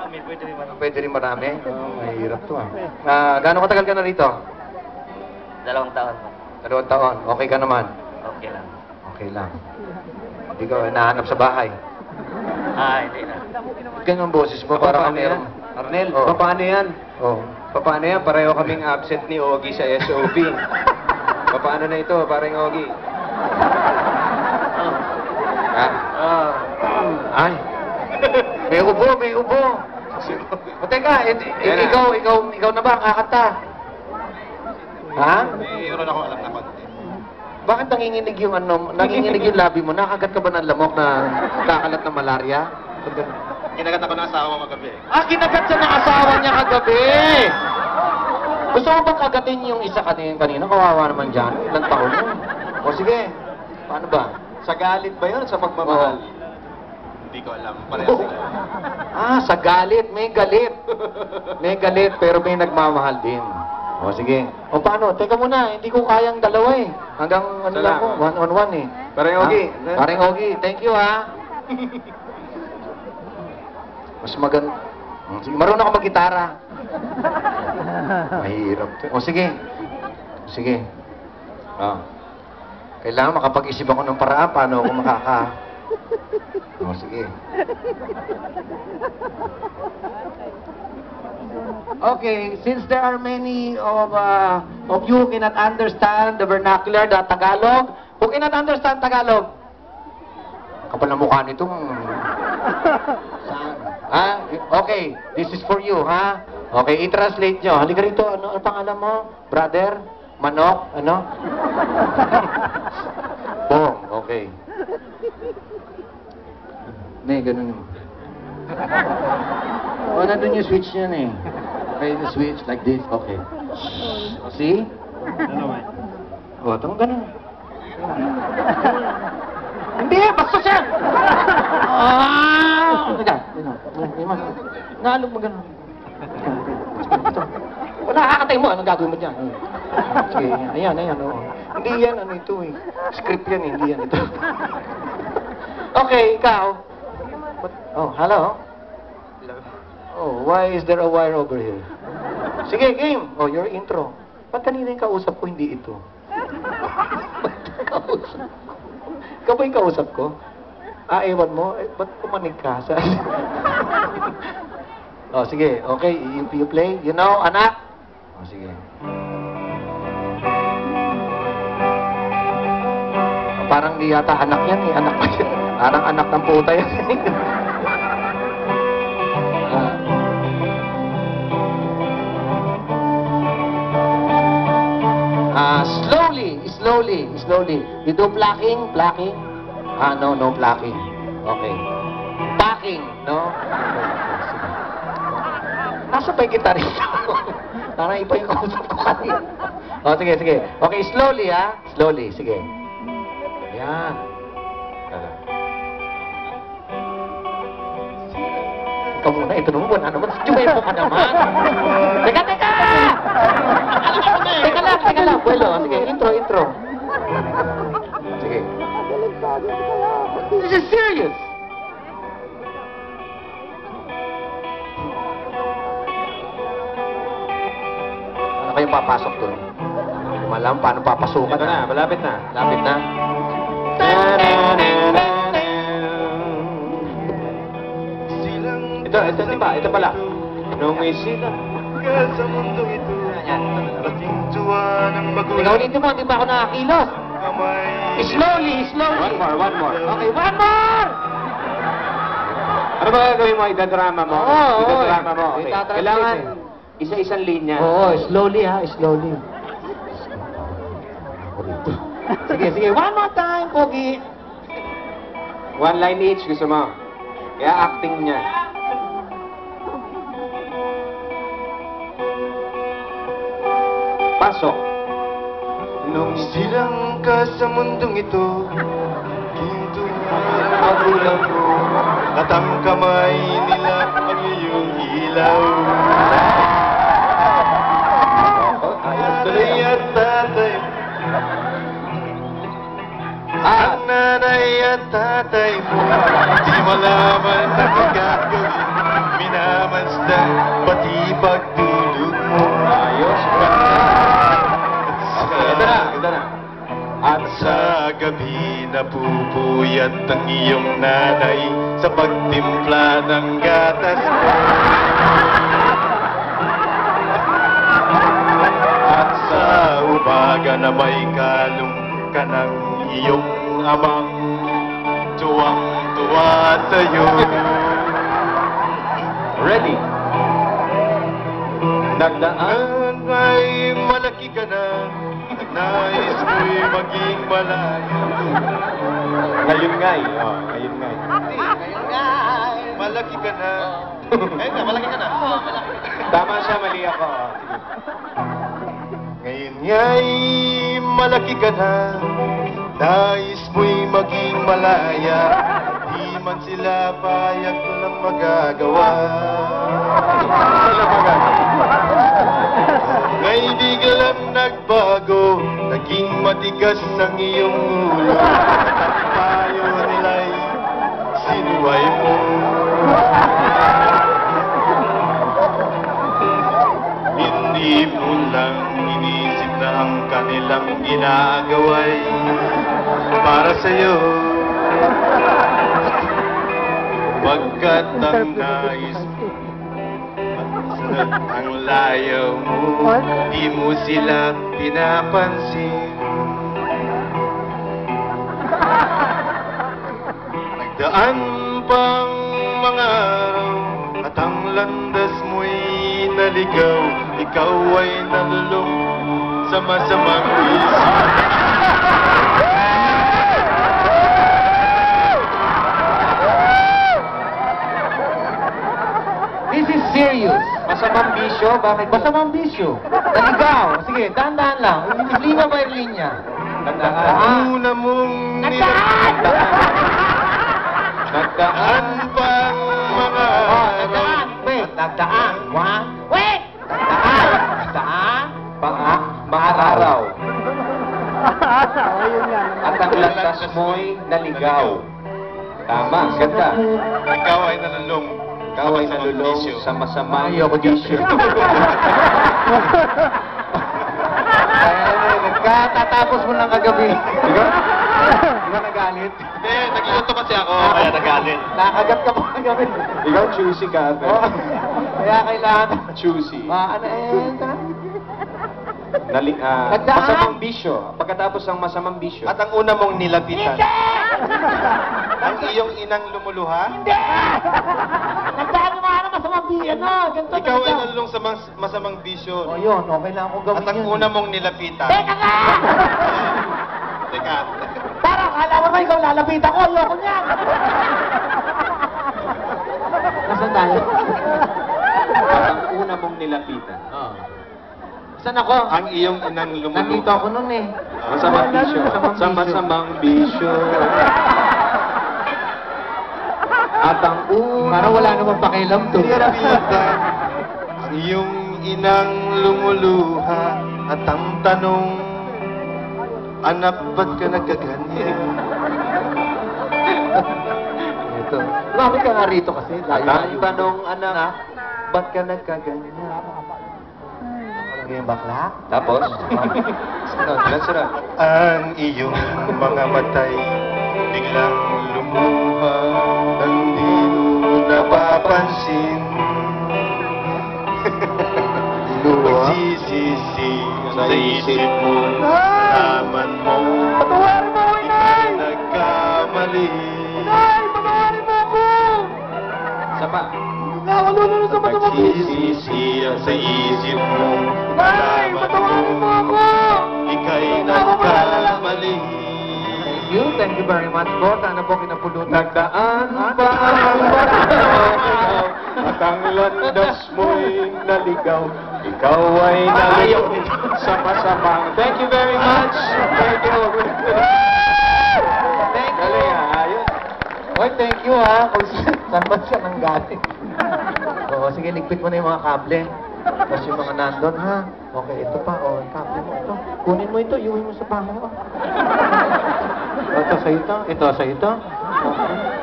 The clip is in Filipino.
marami. Pwede rin marami. Pwede rin marami? Oh, mahirap to ah. Gaano katagal ka na rito? 2 taon po. 2 taon. Okay ka naman? Okay lang. Okay lang. Hindi ka nahanap sa bahay. Hindi na. Ganyan ang boses mo. Para kami yan. Arnel, Oh. paano yan? Oh. Paano yan? Pareho kaming absent ni Ogie sa SOP. Paano na ito, parang Ogie? Ha? Ay. May ubo, may ubo. O teka, ikaw na ba ang kakanta? Ha? Mayroon ako alam na konti. Bakit nanginginig yung nanginginig yung labi mo? Nakagat ka ba ng lamok na kakalat ng malaria? Kinagat ako ng asawa ko kagabi. Kinagat siya ng asawa niya kagabi! Gusto mo bang kagatin yung isa kanina? Kawawa naman dyan. Ilang taon yun. O sige, paano ba? Sa galit ba yun? Sa pagmamahal? Oo. Hindi ko alam. Pareho sila. Sa galit. May galit. May galit, pero may nagmamahal din. O sige. O paano? Teka muna, hindi ko kayang dalawa eh. Hanggang ano lang ko, 1-on-1 eh. Parang Ogie. Parang Ogie. Thank you ha. Mas maganda. Sige, marunong ako mag-gitara. Mahirap to. O sige. Sige. Kailangan makapag-isip ako ng paraan paano ako makaka... O sige. Okay, since there are many of you who cannot understand the vernacular, the Tagalog, who cannot understand Tagalog? Kapal na mukha nito. Saan? Okay, this is for you, ha? Okay, i-translate nyo. Halika rito, ano pangalan mo? Brother? Manok? Ano? Bong, okay. May, ganun yun. Nandun yung switch yan eh. Okay, the switch like this. Okay. See? Itong ganun. Hindi, basta siya! Teka, naalog mo ganun. Nakakatay mo, anong gagawin mo dyan? Sige, ayan, oo. Hindi yan, ano ito eh. Script yan, hindi yan ito. Okay, ikaw. Hello? Oh, why is there a wire over here? Sige, game. Your intro. Ba't kanina yung kausap ko, hindi ito? Ikaw ba yung kausap ko? Ewan mo? Ba't pumanig ka? Sige. Okay, you play. You know, anak? Sige. Parang di yata anak yan eh. Anak pa siya. Parang anak ng puta yan. Slowly. You do plucking? No plucking. Okay. Packing, no? Nasa pa yung gitarista? Parang iba yung kausap ko kanina. Sige. Okay, slowly, ha? Slowly, sige. Yan. Ikaw muna, ito naman. Ano ba? Jumepo ka naman. Teka! Teka lang. Bueno, sige, intro. Sige. This is serious. Ano kayong papasok doon? Malam, paano papasukan? Ito na, malapit na. Lapit na? Ito, ito pala. Nung isita ka sa mundo ito, laking tuwa ng magulang. Ikaw dito mo, hindi ba ako nakakilos? Slowly. One more. Okay, one more! Ano ba gagawin mo? Idadrama mo? Idadrama mo, okay. Itatranslate Kailangan eh. isa-isang linya. Slowly ha, slowly. Sige, one more time, Pogi. One line each, gusto mo. Kaya acting niya. Pasok. Nung silang ka sa mundong ito, ginto ang magulang ko, at ang kamay nila ang iyong ilaw. Nanay at tatay, ang nanay at tatay mo, di malaman ang gagawin, minaman pati pagtulog mo. Ayos. Okay, ito na. At sa gabi napupuyat ang iyong nanay sa pagtimpla ng gatas mo. At sa umaga na may kalong ka ng iyong amang tuwang-tuwa sa'yo. Ready? Nagdaan. Ay malaki ka na, nais mo'y maging malaya. Ngayon nga'y. Oh, ngayon nga'y. Malaki ka na. Ayun na, malaki ka na. Tama siya, mali ako. Oh, sige. Ngayon nga'y malaki ka na, nais mo'y maging malaya. Di man sila payag ko lang magagawa. Ngay di ka lang nagbago, naging matigas ang iyong ulo. At ang payo nila'y sinuway mo. Hindi mo lang inisip na ang kanilang ginagawa'y para sa'yo. Pagkat ang nais at ang layo mo, di mo sila pinapansin. Nagdaan pang mga araw at ang landas mo'y naligaw. Ikaw ay nalulong sa masamang isip. This is serious. Masamang bisyo? Bakit? Masamang bisyo. Naligaw. Sige, dahan-dahan lang. Linya ba yung linya? Nagdaan. Una mong Nagdaan pang mga Oh, nagdaan. Wait, nagdaan. Wait! Nagdaan. Nagdaan. Mga araw. At ang landas mo'y naligaw. Tama, ganda. Ikaw ay nalulong. Ikaw ay nalulong sa masamang bisyo. Nagkatatapos mo lang kagabi. Di ba nagalit? Hindi, nag-iuto kasi ako, kaya nagalit. Nakagat ka pa kagabi. Ikaw choosy ka, Oo. Kaya kailangan. choosy. Ano Nagdaan. masamang bisyo. Pagkatapos ng masamang bisyo. At ang una mong nilapitan. Ang iyong inang lumuluha. Nagdaan mo nga masamang bisyo. Ganito. Ikaw ay nalulong sa masamang bisyo. O yun, okay lang akong gawin At ang yun. una mong nilapitan. Teka nga! Teka. Parang kala ko ba ikaw lalapit ako? Ayoko niyan! Nasaan tayo? Ang una mong nilapitan. Saan ako? Ang iyong inang lumuluha. Nandito ako nun eh. Masamang bisyo. Sa masamang bisyo. At ang Parang wala namang pakialam to. Nilapitan. Ang iyong inang lumuluha. At ang tanong, anak, ba't ka nagkaganyan? Ito. Lumapit ka nga rito kasi. At Layo. ang tanong, anak, ba't ka nagkaganyan? Yung bakla? Tapos? Sunod. Sunod. Ang iyong mga matay biglang lumuha nang di mo napapansin. Magsisisi sa isip mo, naman mo, ika'y nagkamali. Sapa. Magsisisi sa isip mo, naman mo, ika'y nagkamali. Thank you very much po. Sana po kinapulutan. Nagdaan pa ang bataw at ang landas mo'y naligaw. Ikaw ay nalulong sa masamang. Thank you very much. Thank you. Thank you. Galing ha. Ayun. Oy, thank you ha. Kung saan ba siya nang galing. Oo, sige, ligpit mo na yung mga kable. Tapos yung mga nandun, ha? Okay, ito pa, oh, kable mo ito. Kunin mo ito, iuwi mo sa bahay, oh. Ito sa ito, ito sa ito. Okay.